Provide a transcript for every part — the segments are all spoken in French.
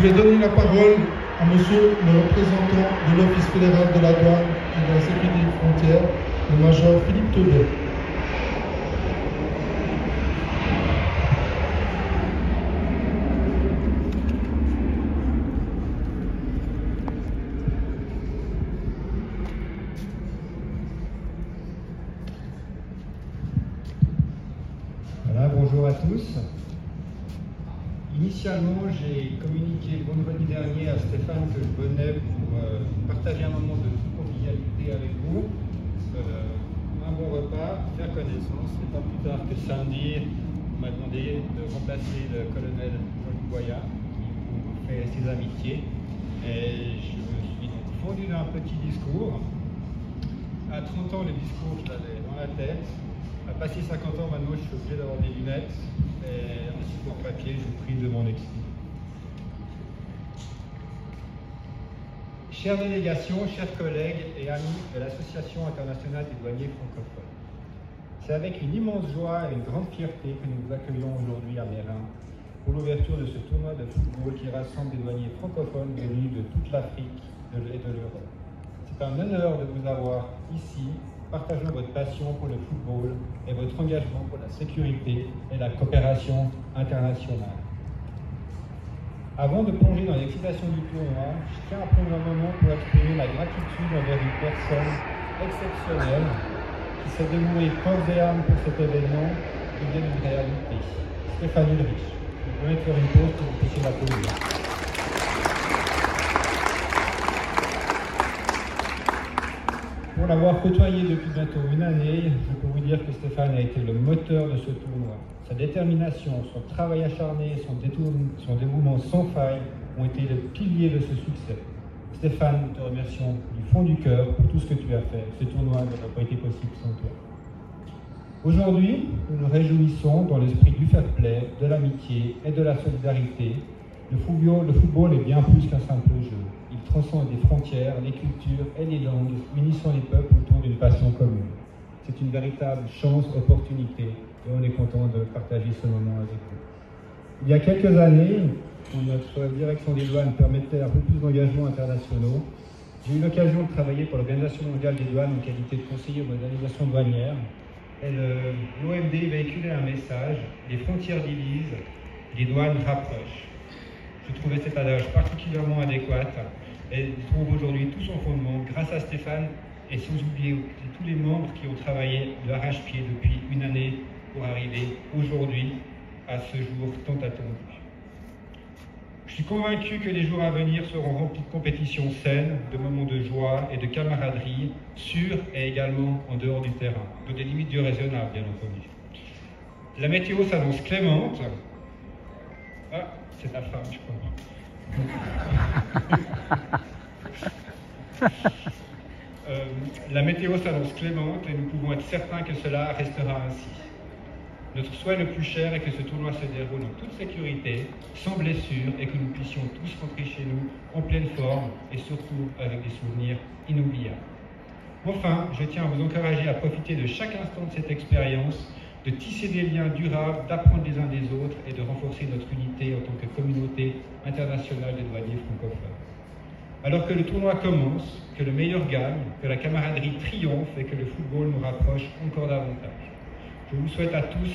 Je vais donner la parole à monsieur le représentant de l'Office fédéral de la douane et de la sécurité des frontières, le major Philippe Taudet. Voilà, bonjour à tous. Initialement, j'ai communiqué vendredi dernier à Stéphane que je venais pour partager un moment de convivialité avec vous, un bon repas, faire connaissance. Et pas plus tard que samedi, on m'a demandé de remplacer le colonel Jean-Luc Boyat, qui vous fait ses amitiés. Et je me suis donc fondu d'un petit discours. À 30 ans, le discours, je l'avais dans la tête. À passer 50 ans, maintenant, je suis obligé d'avoir des lunettes. Et un support papier, je vous prie de m'en excuser. Chères délégations, chers collègues et amis de l'Association internationale des douaniers francophones, c'est avec une immense joie et une grande fierté que nous vous accueillons aujourd'hui à Meyrin pour l'ouverture de ce tournoi de football qui rassemble des douaniers francophones venus de toute l'Afrique et de l'Europe. C'est un honneur de vous avoir ici, partageant votre passion pour le football et votre engagement pour la sécurité et la coopération internationale. Avant de plonger dans l'excitation du tournoi, je tiens à prendre un moment pour exprimer ma gratitude envers une personne exceptionnelle qui s'est dévouée corps et âme pour cet événement qui vient d'une réalité. Stéphane Ulrich. Je peux mettre faire une pause pour que vous puissiez l'applaudir. Pour l'avoir côtoyé depuis bientôt une année, je peux vous dire que Stéphane a été le moteur de ce tournoi. Sa détermination, son travail acharné, son dévouement sans faille ont été le pilier de ce succès. Stéphane, nous te remercions du fond du cœur pour tout ce que tu as fait. Ce tournoi n'aurait pas été possible sans toi. Aujourd'hui, nous nous réjouissons dans l'esprit du fair play, de l'amitié et de la solidarité. Le football est bien plus qu'un simple jeu. Il transcende les frontières, les cultures et les langues, unissant les peuples autour d'une passion commune. C'est une véritable chance, opportunité, et on est content de partager ce moment avec vous. Il y a quelques années, quand notre direction des douanes permettait un peu plus d'engagements internationaux, j'ai eu l'occasion de travailler pour l'Organisation mondiale des douanes en qualité de conseiller aux organisations douanières. Et l'OMD véhiculait un message: les frontières divisent, les douanes rapprochent. Je trouvais cet adage particulièrement adéquat et il trouve aujourd'hui tout son fondement grâce à Stéphane et sans oublier tous les membres qui ont travaillé de l'arrache-pied depuis une année pour arriver aujourd'hui à ce jour tant attendu. Je suis convaincu que les jours à venir seront remplis de compétitions saines, de moments de joie et de camaraderie, sur et également en dehors du terrain, dans des limites du raisonnable, bien entendu. La météo s'annonce clémente. Ah, c'est ta femme, je crois. La météo s'annonce clémente et nous pouvons être certains que cela restera ainsi. Notre souhait le plus cher est que ce tournoi se déroule en toute sécurité, sans blessure, et que nous puissions tous rentrer chez nous en pleine forme et surtout avec des souvenirs inoubliables. Enfin, je tiens à vous encourager à profiter de chaque instant de cette expérience, de tisser des liens durables, d'apprendre les uns des autres et de renforcer notre unité en tant que communauté internationale des douaniers francophones. Alors que le tournoi commence, que le meilleur gagne, que la camaraderie triomphe et que le football nous rapproche encore davantage. Je vous souhaite à tous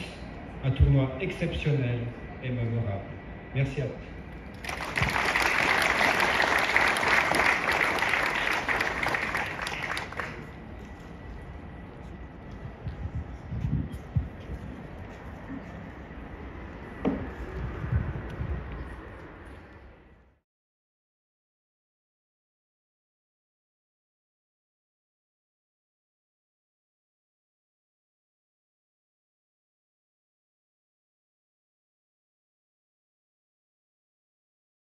un tournoi exceptionnel et mémorable. Merci à vous.